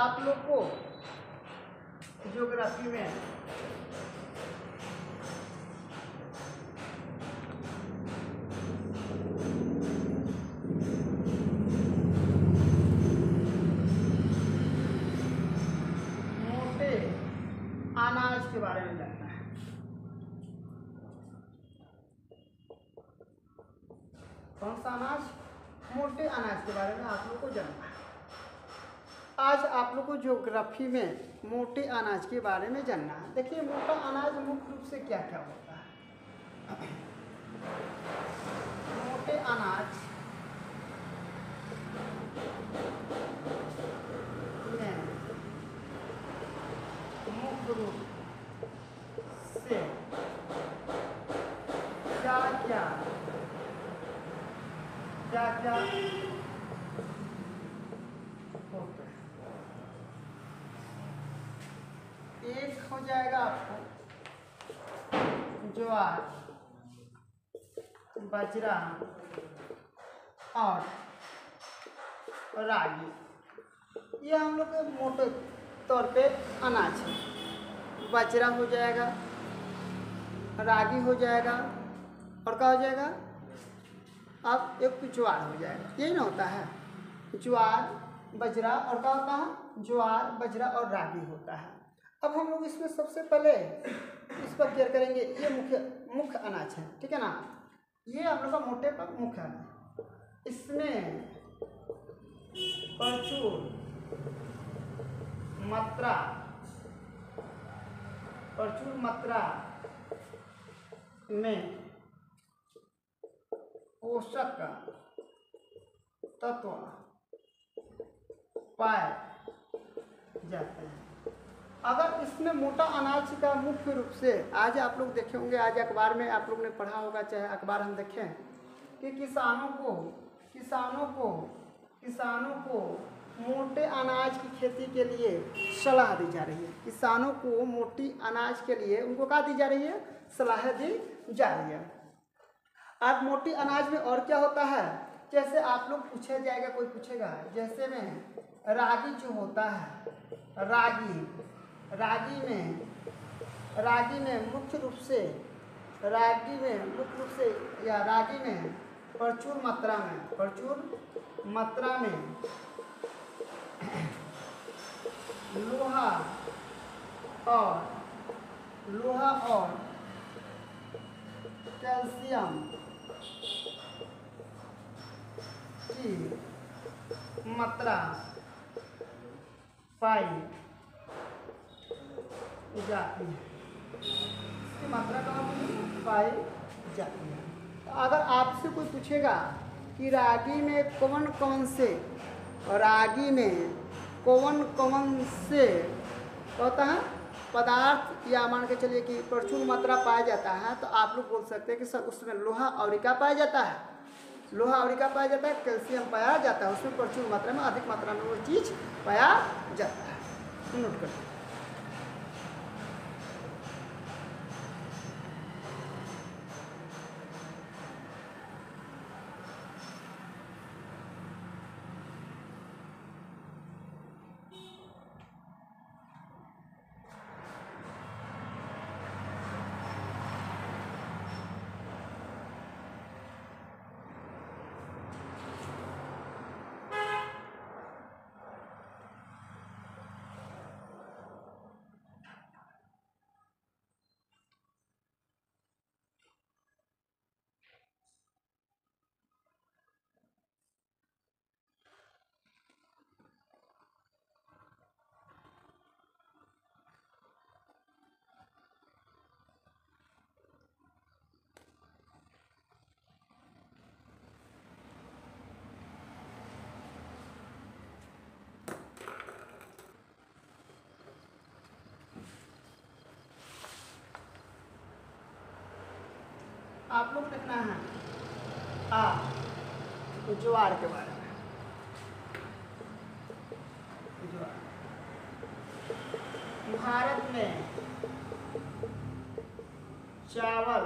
आप लोग को ज्योग्राफी में मोटे अनाज के बारे में जानना है। कौन सा अनाज? मोटे अनाज के बारे में आप लोग को जानना है। आज आप लोग को ज्योग्राफी में मोटे अनाज के बारे में जानना है। देखिए मोटा अनाज मुख्य रूप से क्या क्या होता है। मोटे अनाज में मुख्य रूप से क्या क्या होता है। एक हो जाएगा आपको ज्वार, बाजरा और रागी। ये हम लोग के मोटे तौर पे अनाज है। बाजरा हो जाएगा, रागी हो जाएगा और क्या हो जाएगा? अब एक ज्वार हो जाएगा। यही ना होता है, ज्वार बाजरा और क्या होता है? ज्वार बाजरा और रागी होता है। अब हम लोग इसमें सबसे पहले इस पर क्लियर करेंगे। ये मुख्य अनाज है, ठीक है ना। ये हम लोग का मोटे पर मुख्य अनाज। इसमें प्रचुर मात्रा में पोषक तत्व पाए जाते हैं। अगर इसमें मोटा अनाज का मुख्य रूप से आज आप लोग देखे होंगे, आज अखबार में आप लोग ने पढ़ा होगा, चाहे अखबार हम देखें कि किसानों को मोटे अनाज की खेती के लिए सलाह दी जा रही है। किसानों को मोटी अनाज के लिए उनको क्या दी जा रही है? सलाह दी जा रही है। अब मोटी अनाज में और क्या होता है? जैसे आप लोग पूछा जाएगा, कोई पूछेगा, जैसे में रागी जो होता है, रागी में मुख्य रूप से प्रचुर मात्रा में लोहा और कैल्शियम की मात्रा पाई जाती है। इसकी मात्रा कहाँ पाई जाती है। तो अगर आपसे कोई पूछेगा कि रागी में कौन कौन से होता है पदार्थ, या मान के चलिए कि प्रचुर मात्रा पाया जाता है, तो आप लोग बोल सकते हैं कि सर उसमें लोहा और क्या पाया जाता है? कैल्शियम पाया जाता है। उसमें प्रचुर मात्रा में, अधिक मात्रा में वो चीज़ पाया जाता है। नोट कर। आप लोग देखना है ज्वार के बारे में। ज्वार भारत में चावल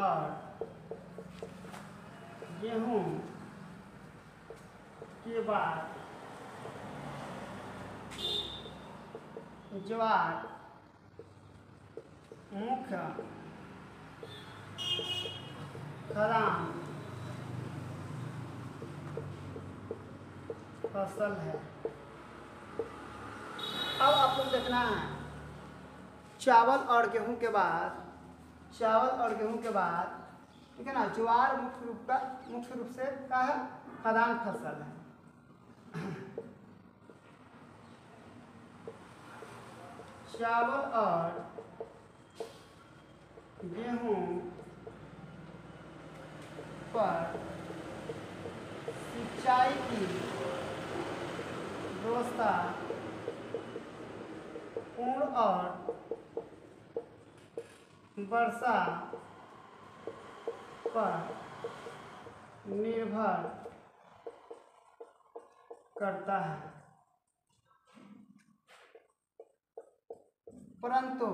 और गेहूं के बाद ज्वार मुख्य खदान फसल है। अब आप लोग देखना है, चावल और गेहूं के बाद, ठीक है ना, ज्वार मुख्य रूप से क्या है, खदान फसल है। चावल और गेहूं पर सिंचाई की व्यवस्था पूर्ण और वर्षा पर निर्भर करता है, परंतु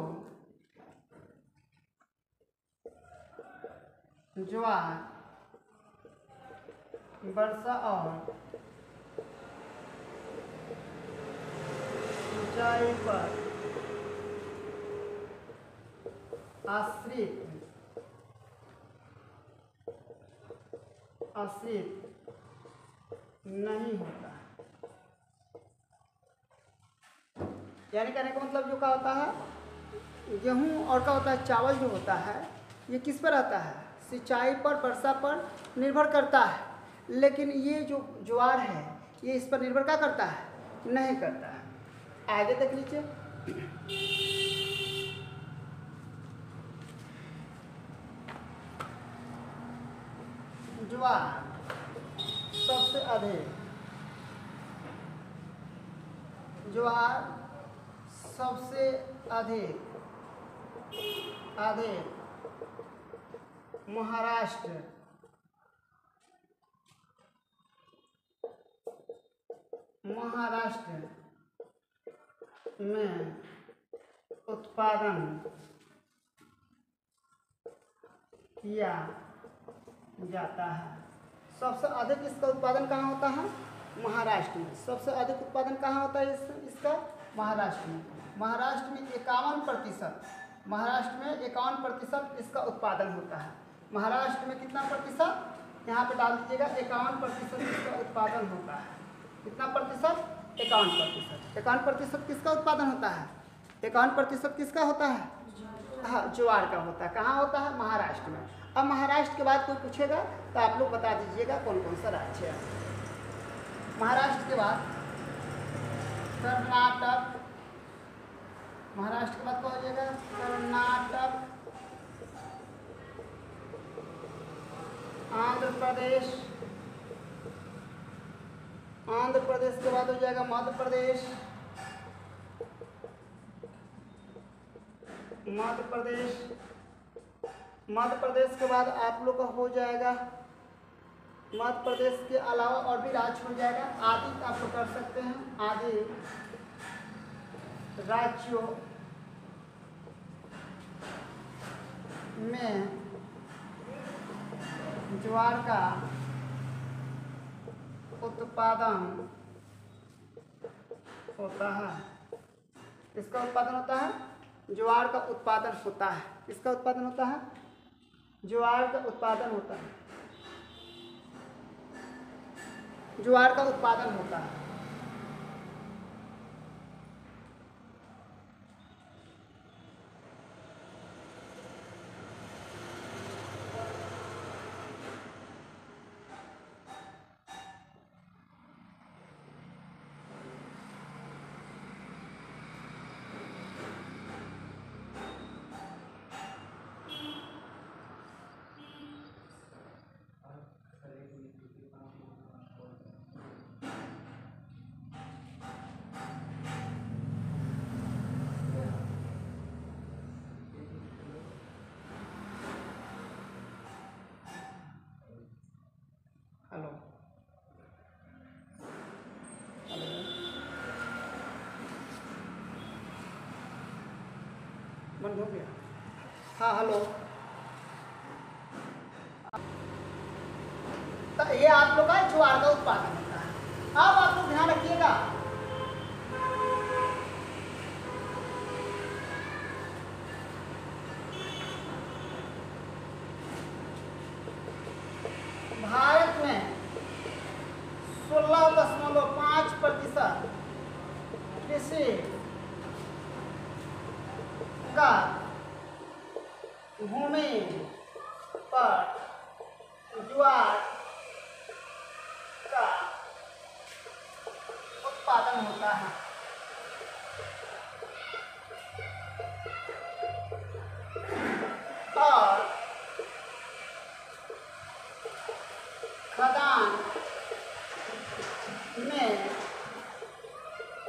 ज्वार वर्षा और सिंचाई पर आश्रित नहीं होता। यानी कहने का मतलब जो क्या होता है, गेहूं और क्या होता है, चावल जो होता है ये किस पर आता है, सिंचाई पर, वर्षा पर निर्भर करता है, लेकिन ये जो ज्वार है ये इस पर निर्भर क्या करता है, नहीं करता है। आगे देख लीजिए, ज्वार सबसे अधिक महाराष्ट्र में उत्पादन किया जाता है। सबसे अधिक इसका उत्पादन कहाँ होता है, महाराष्ट्र में। सबसे अधिक उत्पादन कहाँ होता है इसका, महाराष्ट्र में। महाराष्ट्र में 51% इसका उत्पादन होता है। महाराष्ट्र में कितना प्रतिशत, यहाँ पे डाल दीजिएगा, 51% इसका उत्पादन होता है। कितना प्रतिशत, 51%। 51% किसका उत्पादन होता है, 51% किसका होता है, हाँ, ज्वार का होता है। कहाँ होता है, महाराष्ट्र में। अब महाराष्ट्र के बाद कोई पूछेगा तो आप लोग बता दीजिएगा कौन कौन सा राज्य है। महाराष्ट्र के बाद कर्नाटक, महाराष्ट्र के बाद क्या हो जाएगा, कर्नाटक, आंध्र प्रदेश के बाद हो जाएगा मध्य प्रदेश के बाद आप लोग का हो जाएगा, मध्य प्रदेश के अलावा और भी राज्य हो जाएगा। आदि आप लोग कर सकते हैं, आदि राज्यों में ज्वार का उत्पादन होता है। इसका उत्पादन होता है, ज्वार का उत्पादन होता है। इसका उत्पादन होता है, ज्वार का उत्पादन होता है, ज्वार का उत्पादन होता है। हेलो बंद हो गया, हाँ हेलो। तो ये आप लोग का ज्वार का उत्पादन होता है। अब आप लोग ध्यान रखिएगा, 16.5% कृषि का भूमि पर ज्वार का उत्पादन होता है। और खदान में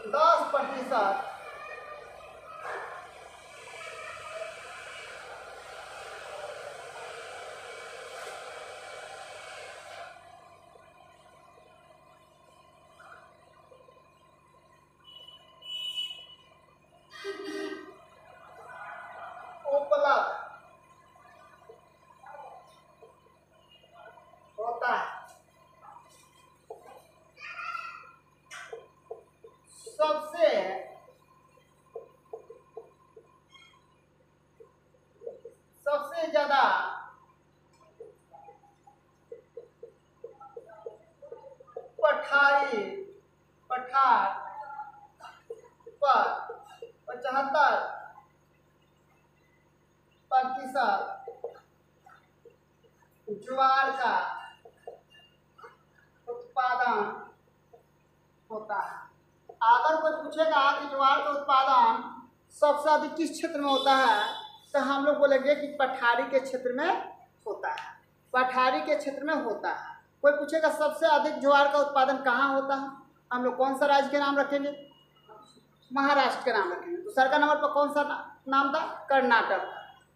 10% उपलब्ध होता है। सबसे ज्यादा पठार पर 75% ज्वार का उत्पादन होता है। अगर कोई पूछेगा कि ज्वार का उत्पादन सबसे अधिक किस क्षेत्र में होता है, तो हम लोग बोलेंगे कि पठारी के क्षेत्र में होता है। पठारी के क्षेत्र में होता है। कोई पूछेगा सबसे अधिक ज्वार का उत्पादन कहाँ होता है, हम लोग कौन सा राज्य के नाम रखेंगे, महाराष्ट्र के नाम रखेंगे। दूसरा का नंबर पर कौन सा नाम था, कर्नाटक।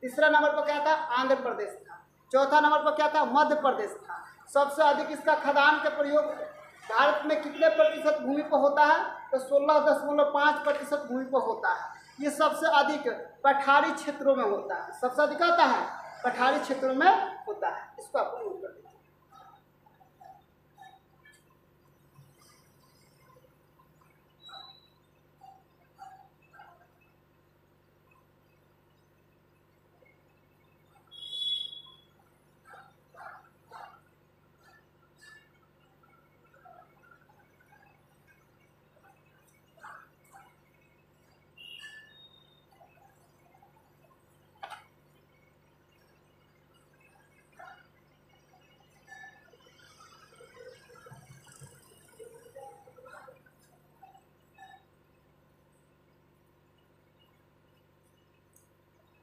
तीसरा नंबर पर क्या था, आंध्र प्रदेश था। चौथा नंबर पर क्या था, मध्य प्रदेश था। सबसे अधिक इसका खदान का प्रयोग भारत में कितने प्रतिशत भूमि पर होता है, तो 16.5% भूमि पर होता है। ये सबसे अधिक पठारी क्षेत्रों में होता है। सबसे अधिक आता है पठारी क्षेत्रों में होता है। इसको आप नोट कर दीजिए।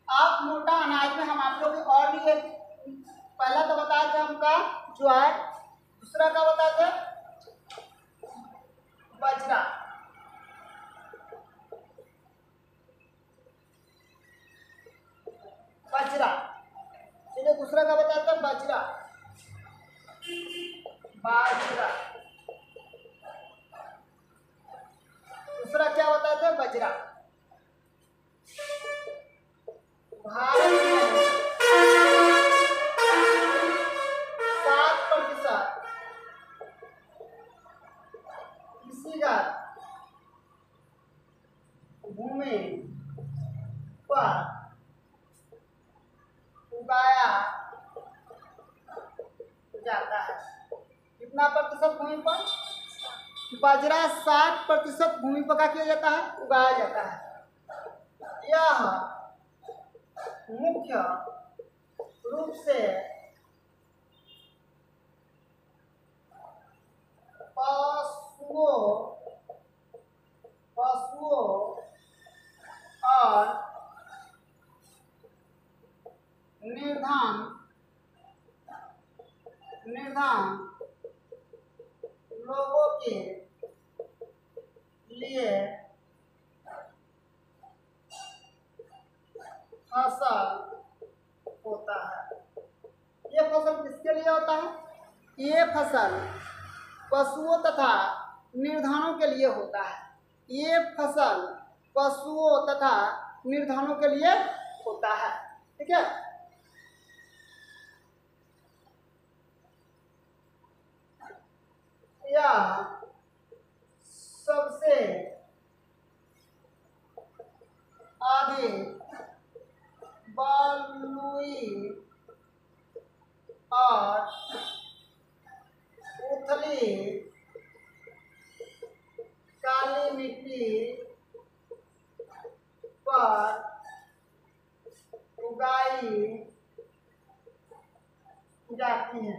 आप मोटा अनाज में हम आप लोग और भी एक पहला तो बताया था हमका ज्वार, दूसरा का बताया था बाजरा, चलिए दूसरा का बताया था बाजरा, दूसरा क्या बताया था बाजरा। भारत में 7% कृषिगत भूमि पर उगाया जाता है। कितना प्रतिशत भूमि पर, बाजरा 60% भूमि पर क्या किया जाता है, उगाया जाता है। यह मुख्य रूप से पशुओं और निर्धान लोगों के लिए फसल होता है। ये फसल किसके लिए होता है, ये फसल पशुओं तथा निर्धानों के लिए होता है। ये फसल पशुओं तथा निर्धानों के लिए होता है। ठीक है, यह सबसे अधिक बलुई और उथली मिट्टी पर उगाई जाती है,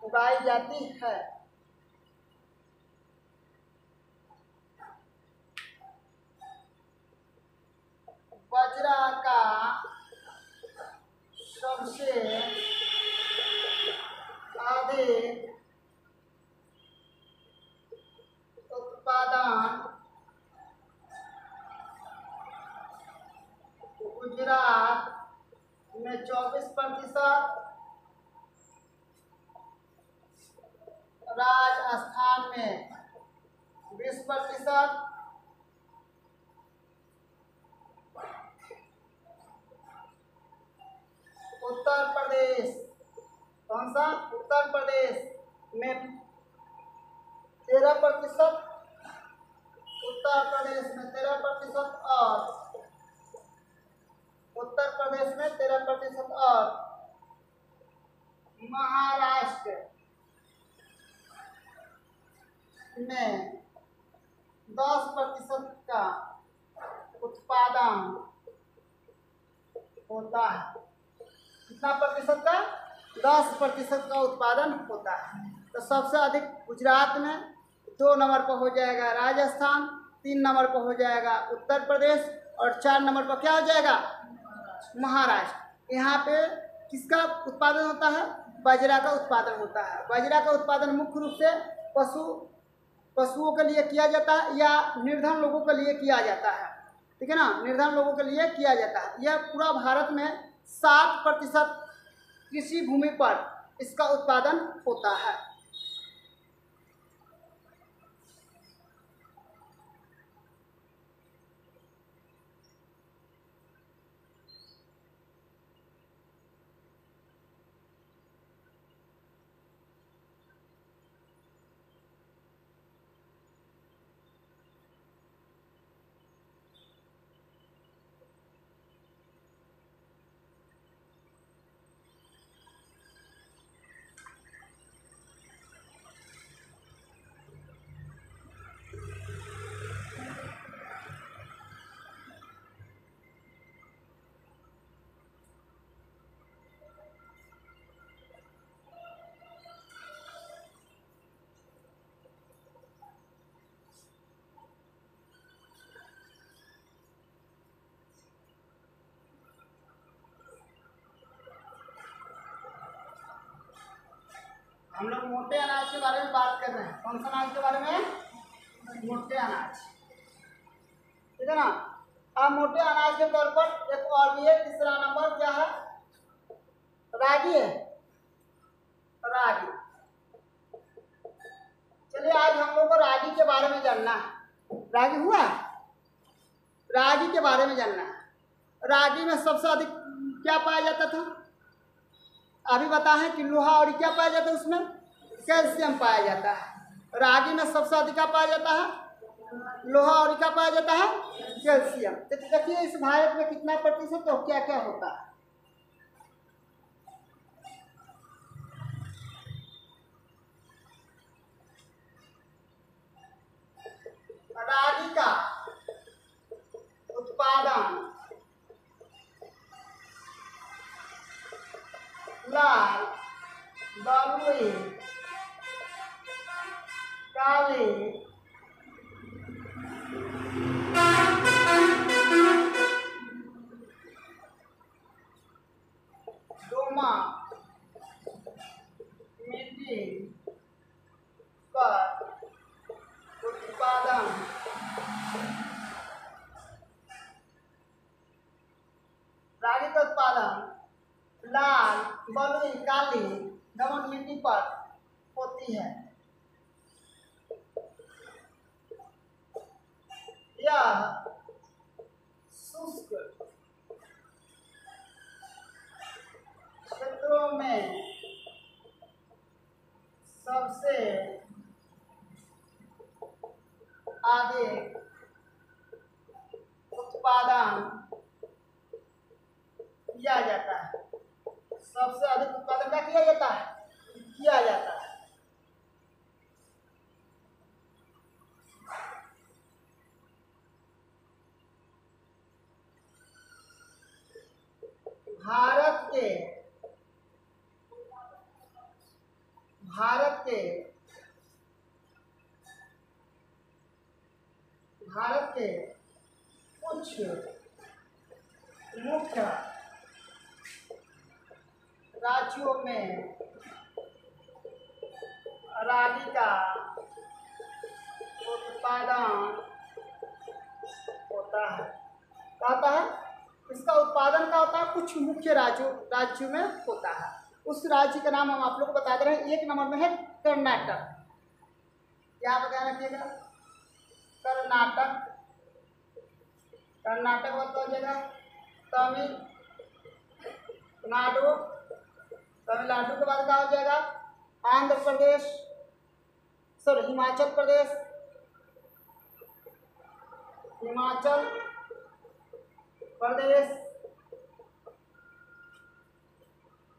उगाई जाती है। बाजरा का सबसे अधिक उत्पादन गुजरात में 24%, राजस्थान में 20%, उत्तर प्रदेश, कौन सा? उत्तर प्रदेश में 13%, उत्तर प्रदेश में 13%, और उत्तर प्रदेश में 13%, और महाराष्ट्र में 10% का उत्पादन होता है। कितना प्रतिशत का? 10% का उत्पादन होता है। तो सबसे अधिक गुजरात में, 2 नंबर पर हो जाएगा राजस्थान, 3 नंबर पर हो जाएगा उत्तर प्रदेश, और 4 नंबर पर क्या हो जाएगा? महाराष्ट्र। यहाँ पे किसका उत्पादन होता है? बाजरा का उत्पादन होता है। बाजरा का उत्पादन मुख्य रूप से पशुओं के लिए किया जाता है या निर्धन लोगों के लिए किया जाता है, ठीक है ना? निर्धन लोगों के लिए किया जाता है। यह पूरा भारत में 7% कृषि भूमि पर इसका उत्पादन होता है। हम लोग मोटे अनाज के बारे में बात कर रहे हैं। कौन सा अनाज के बारे में? मोटे अनाज, ठीक है ना? अब मोटे अनाज के तौर पर एक और भी है, तीसरा नंबर क्या है? रागी है, रागी। चलिए आज हम लोग को रागी के बारे में जानना है। रागी हुआ, रागी के बारे में जानना है। रागी में सबसे अधिक क्या पाया जाता था? अभी बता है कि लोहा और क्या पाया जाता है? उसमें कैल्शियम पाया जाता है। रागी में सबसे अधिक क्या पाया जाता है? लोहा और क्या पाया जाता है? कैल्शियम। तो देखिए इस भारत में कितना प्रतिशत और क्या क्या होता है। रागी का उत्पादन लाल, बलुई, काली, दोमट मिट्टी पर उत्पादन रागी का उत्पादन लाल, बलुई, काली, दोमट मिट्टी पर होती है। यह शुष्क क्षेत्रों में सबसे अधिक उत्पादन किया जाता है। सबसे अधिक उत्पादन क्या किया जाता है? किया जाता है। के कुछ मुख्य राज्यों में रागी का उत्पादन होता है। क्या होता है? इसका उत्पादन क्या होता है? कुछ मुख्य राज्यों में होता है। उस राज्य का नाम हम आप लोग को बता दे रहे हैं। एक नंबर में है कर्नाटक। क्या बताया रखिएगा? कर्नाटक। कर्नाटक मतलब हो जाएगा तमिलनाडु। तमिलनाडु के बाद क्या हो जाएगा? आंध्र प्रदेश, सॉरी हिमाचल प्रदेश, हिमाचल प्रदेश,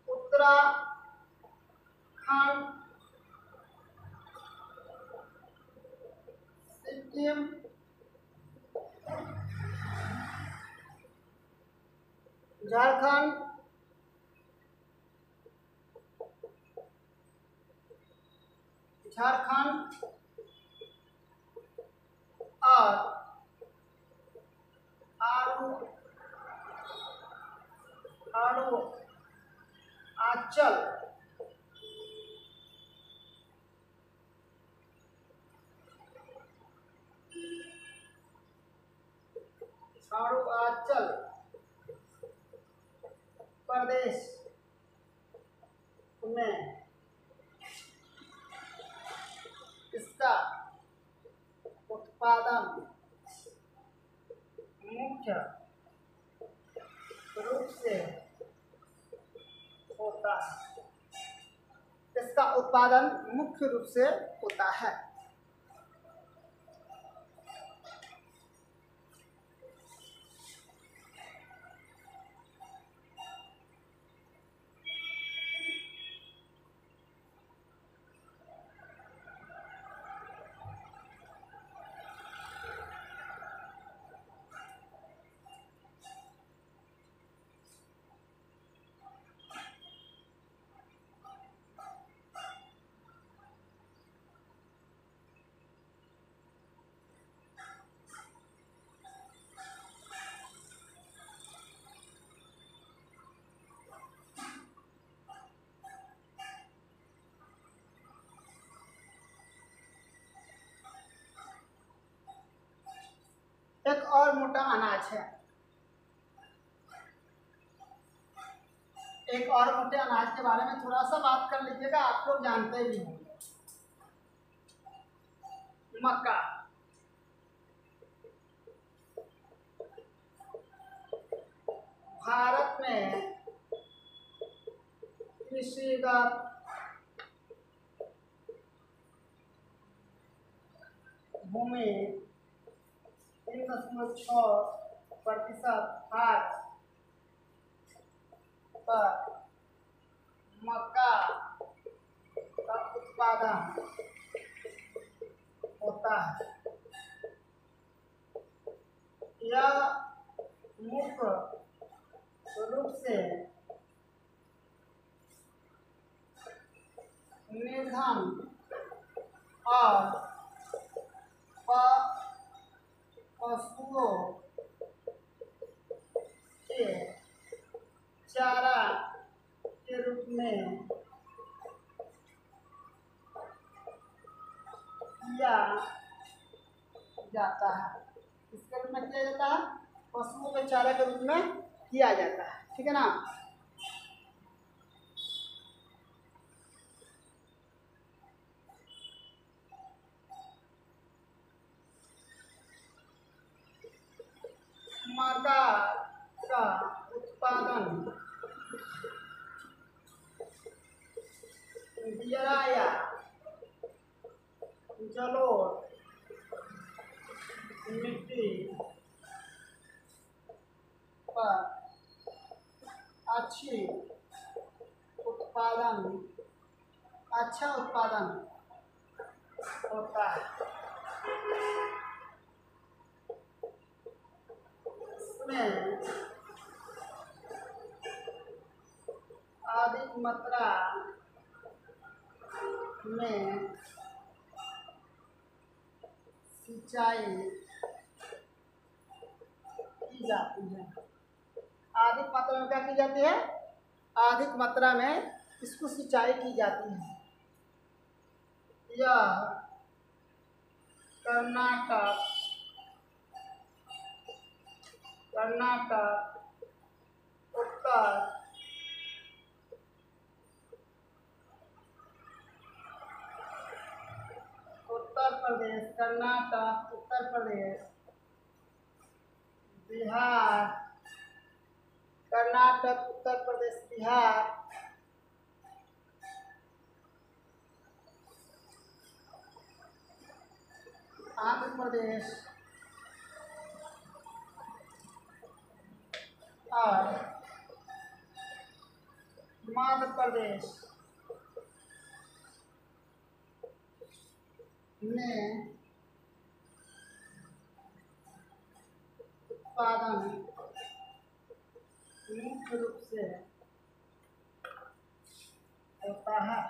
उत्तराखंड, सिक्किम, झारखंड, और अरुणाचल प्रदेश में इसका उत्पादन मुख्य रूप से होता है। इसका उत्पादन मुख्य रूप से होता है। एक और मोटा अनाज है। एक और मोटे अनाज के बारे में थोड़ा सा बात कर लीजिएगा, आप लोग जानते भी होंगे। मक्का। भारत में कृषिगत भूमि 3.6% भाग पर मक्का का उत्पादन होता है। यह मुख्य रूप से निर्धन और पशुओं के चारा के रूप में किया जाता है। इसके रूप में किया जाता है, पशुओं के चारा के रूप में किया जाता है। ठीक है ना? मक्का का उत्पादन दियरा या जलोढ़ मिट्टी पर अच्छा उत्पादन होता है। इसमें अधिक मात्रा में सिंचाई की जाती है। अधिक मात्रा में क्या की जाती है? अधिक मात्रा में इसको सिंचाई की जाती है। यह कर्नाटक उत्तर प्रदेश, कर्नाटक, उत्तर प्रदेश, बिहार, कर्नाटक, उत्तर प्रदेश, बिहार, आंध्र प्रदेश और मध्य प्रदेश में उत्पादन मुख्य रूप से होता है।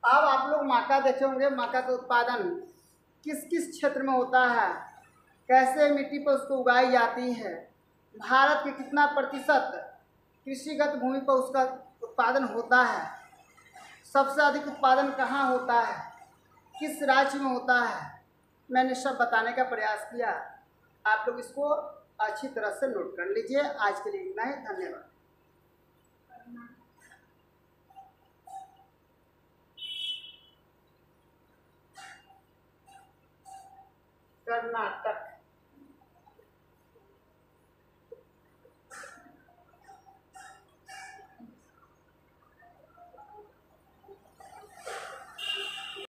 अब आप लोग मक्का देखे होंगे, मक्का का उत्पादन किस किस क्षेत्र में होता है, कैसे मिट्टी पर उसको उगाई जाती है, भारत के कितना प्रतिशत कृषिगत भूमि पर उसका उत्पादन होता है, सबसे अधिक उत्पादन कहाँ होता है, किस राज्य में होता है, मैंने सब बताने का प्रयास किया। आप लोग इसको अच्छी तरह से नोट कर लीजिए। आज के लिए इतना ही, धन्यवाद। कर्नाटक